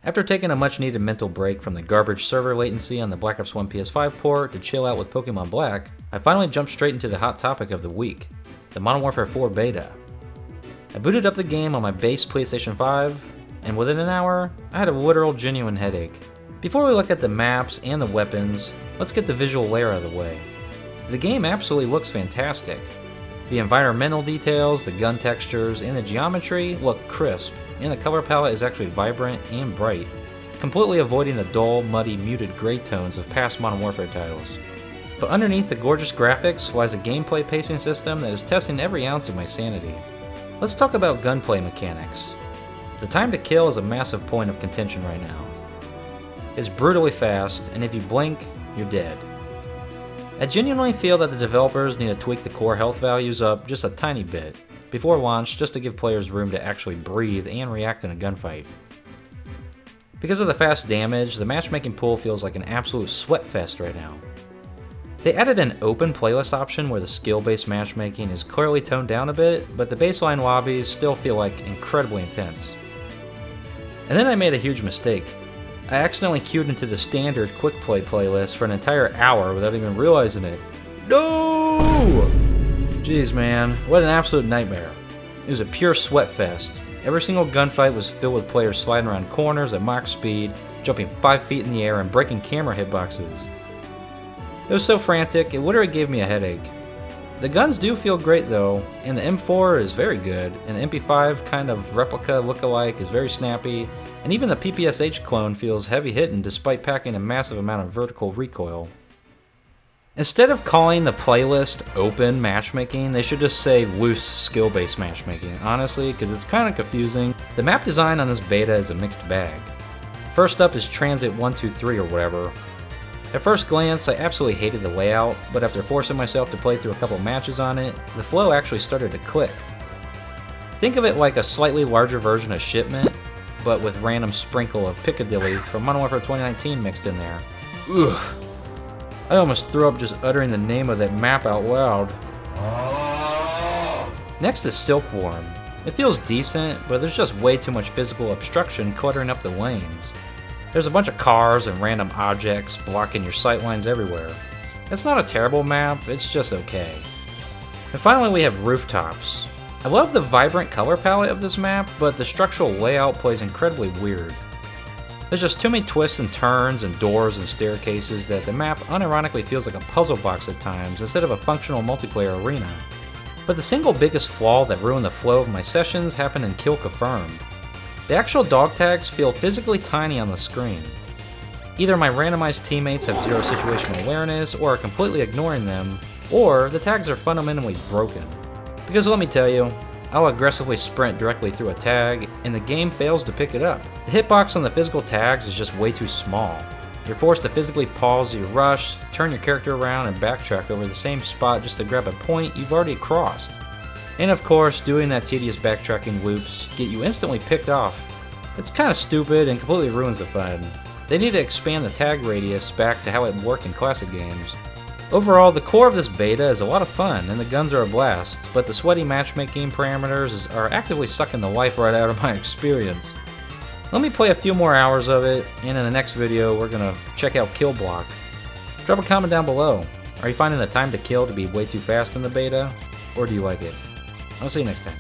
After taking a much needed mental break from the garbage server latency on the Black Ops 1 PS5 port to chill out with Pokémon Black, I finally jumped straight into the hot topic of the week, the Modern Warfare 4 beta. I booted up the game on my base PlayStation 5, and within an hour, I had a literal genuine headache. Before we look at the maps and the weapons, let's get the visual layer out of the way. The game absolutely looks fantastic. The environmental details, the gun textures, and the geometry look crisp, and the color palette is actually vibrant and bright, completely avoiding the dull, muddy, muted gray tones of past Modern Warfare titles. But underneath the gorgeous graphics lies a gameplay pacing system that is testing every ounce of my sanity. Let's talk about gunplay mechanics. The time to kill is a massive point of contention right now. It's brutally fast, and if you blink, you're dead. I genuinely feel that the developers need to tweak the core health values up just a tiny bit before launch, just to give players room to actually breathe and react in a gunfight. Because of the fast damage, the matchmaking pool feels like an absolute sweat fest right now. They added an open playlist option where the skill-based matchmaking is clearly toned down a bit, but the baseline lobbies still feel like incredibly intense. And then I made a huge mistake. I accidentally queued into the standard quick play playlist for an entire hour without even realizing it. No! Jeez man, what an absolute nightmare. It was a pure sweat fest. Every single gunfight was filled with players sliding around corners at max speed, jumping 5 feet in the air and breaking camera hitboxes. It was so frantic, it literally gave me a headache. The guns do feel great though, and the M4 is very good, and the MP5 kind of replica look-alike is very snappy, and even the PPSH clone feels heavy-hitting despite packing a massive amount of vertical recoil. Instead of calling the playlist open matchmaking, they should just say loose skill-based matchmaking, honestly, because it's kind of confusing. The map design on this beta is a mixed bag. First up is Transit 123 or whatever. At first glance, I absolutely hated the layout, but after forcing myself to play through a couple matches on it, the flow actually started to click. Think of it like a slightly larger version of Shipment, but with random sprinkle of Piccadilly from Modern Warfare 2019 mixed in there. Ugh. I almost threw up just uttering the name of that map out loud. Next is Silkworm. It feels decent, but there's just way too much physical obstruction cluttering up the lanes. There's a bunch of cars and random objects blocking your sightlines everywhere. It's not a terrible map, it's just okay. And finally we have Rooftops. I love the vibrant color palette of this map, but the structural layout plays incredibly weird. There's just too many twists and turns and doors and staircases that the map unironically feels like a puzzle box at times instead of a functional multiplayer arena. But the single biggest flaw that ruined the flow of my sessions happened in Kill Confirmed. The actual dog tags feel physically tiny on the screen. Either my randomized teammates have zero situational awareness or are completely ignoring them, or the tags are fundamentally broken. Because let me tell you, I'll aggressively sprint directly through a tag, and the game fails to pick it up. The hitbox on the physical tags is just way too small. You're forced to physically pause your rush, turn your character around, and backtrack over the same spot just to grab a point you've already crossed. And of course, doing that tedious backtracking loops get you instantly picked off. It's kinda stupid and completely ruins the fun. They need to expand the tag radius back to how it worked in classic games. Overall, the core of this beta is a lot of fun, and the guns are a blast, but the sweaty matchmaking parameters are actively sucking the life right out of my experience. Let me play a few more hours of it, and in the next video we're gonna check out Kill Block. Drop a comment down below. Are you finding the time to kill to be way too fast in the beta, or do you like it? I'll see you next time.